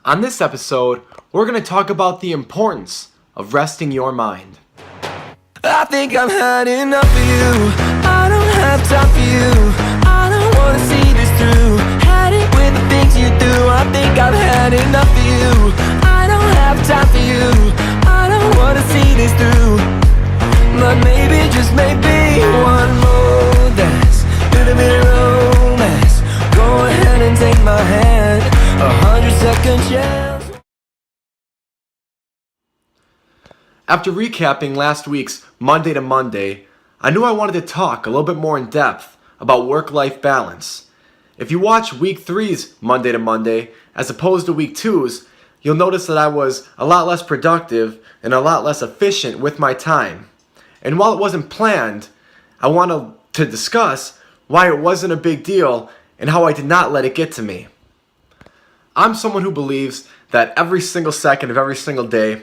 On this episode, we're going to talk about the importance of resting your mind. I think I've had enough of you. I don't have time for you. I don't wanna see this through. Had it with the things you do. I think I've had enough of you. I don't have time for you. I don't wanna see this through. But maybe, just maybe, one more dance, little bit of romance. Go ahead and take my hand, 100-second chance. After recapping last week's Monday to Monday, I knew I wanted to talk a little bit more in depth about work-life balance. If you watch Week 3's Monday to Monday as opposed to Week 2's, you'll notice that I was a lot less productive and a lot less efficient with my time. And while it wasn't planned, I wanted to discuss why it wasn't a big deal and how I did not let it get to me. I'm someone who believes that every single second of every single day,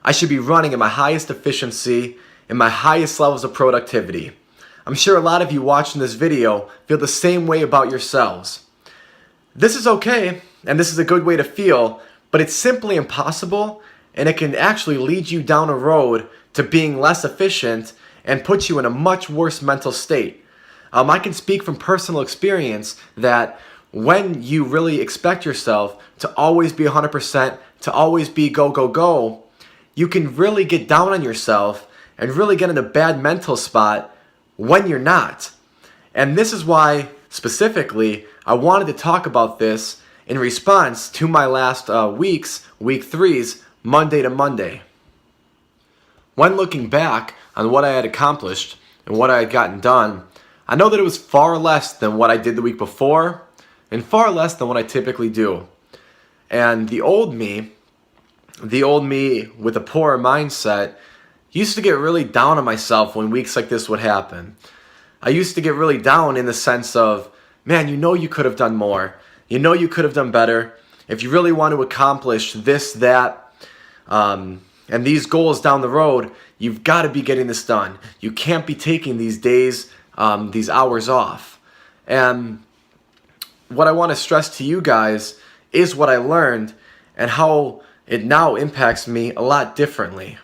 I should be running at my highest efficiency and my highest levels of productivity. I'm sure a lot of you watching this video feel the same way about yourselves. This is okay, and this is a good way to feel, but it's simply impossible, and it can actually lead you down a road to being less efficient and put you in a much worse mental state. I can speak from personal experience that when you really expect yourself to always be 100%, to always be go, go, go, you can really get down on yourself and really get in a bad mental spot when you're not. And this is why, specifically, I wanted to talk about this in response to my last Week 3's Monday to Monday. When looking back on what I had accomplished and what I had gotten done, I know that it was far less than what I did the week before and far less than what I typically do. And the old me with a poorer mindset used to get really down on myself when weeks like this would happen. I used to get really down in the sense of, man, you know you could have done more. You know you could have done better. If you really want to accomplish this, that, and these goals down the road, you've got to be getting this done. You can't be taking these days, these hours off. And what I want to stress to you guys is what I learned and how it now impacts me a lot differently.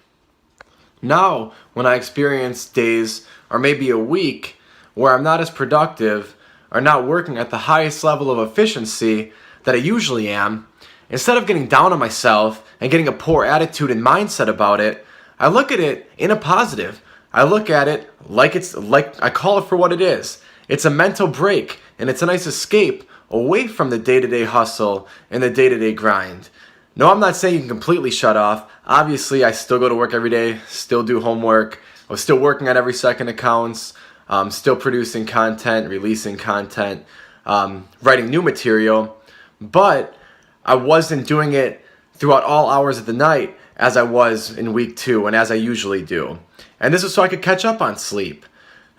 Now, when I experience days or maybe a week where I'm not as productive or not working at the highest level of efficiency that I usually am, instead of getting down on myself and getting a poor attitude and mindset about it, I look at it in a positive. I look at it like I call it for what it is. It's a mental break, and it's a nice escape away from the day-to-day hustle and the day-to-day grind. No, I'm not saying you can completely shut off. Obviously, I still go to work every day, still do homework. I was still working at every second accounts, still producing content, releasing content, writing new material. But I wasn't doing it throughout all hours of the night as I was in Week 2 and as I usually do. And this is so I could catch up on sleep.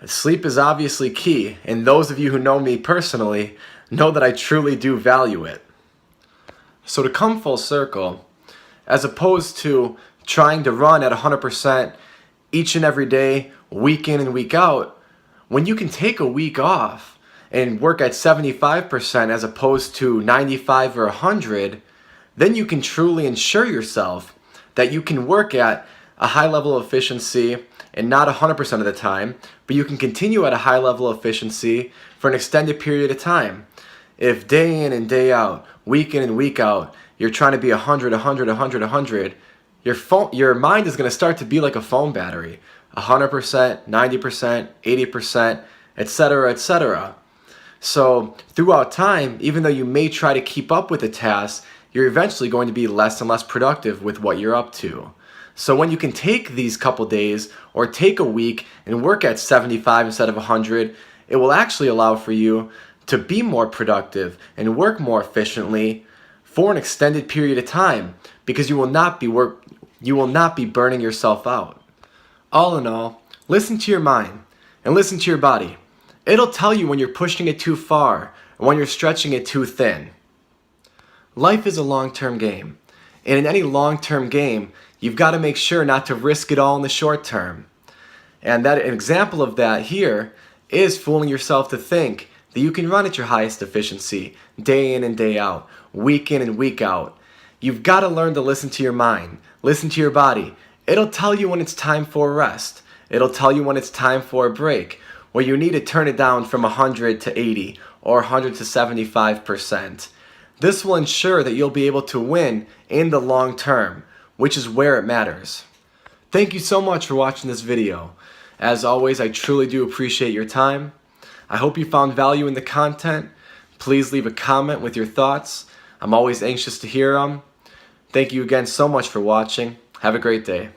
Sleep is obviously key, and those of you who know me personally know that I truly do value it. So to come full circle, as opposed to trying to run at 100% each and every day, week in and week out, when you can take a week off and work at 75% as opposed to 95 or 100, then you can truly ensure yourself that you can work at a high level of efficiency and not 100% of the time, but you can continue at a high level of efficiency for an extended period of time. If day in and day out, week in and week out, you're trying to be 100, your mind is going to start to be like a phone battery. 100%, 90%, 80%, etc., etc. So throughout time, even though you may try to keep up with the task, you're eventually going to be less and less productive with what you're up to. So when you can take these couple days or take a week and work at 75 instead of 100, it will actually allow for you to be more productive and work more efficiently for an extended period of time, because you will not be burning yourself out. All in all, listen to your mind and listen to your body. It'll tell you when you're pushing it too far and when you're stretching it too thin. Life is a long-term game, and in any long-term game, you've got to make sure not to risk it all in the short term. And an example of that here is fooling yourself to think that you can run at your highest efficiency day in and day out, week in and week out. You've got to learn to listen to your mind, listen to your body. It'll tell you when it's time for a rest. It'll tell you when it's time for a break, where you need to turn it down from 100 to 80 or 100 to 75%. This will ensure that you'll be able to win in the long term, which is where it matters. Thank you so much for watching this video. As always, I truly do appreciate your time. I hope you found value in the content. Please leave a comment with your thoughts. I'm always anxious to hear them. Thank you again so much for watching. Have a great day.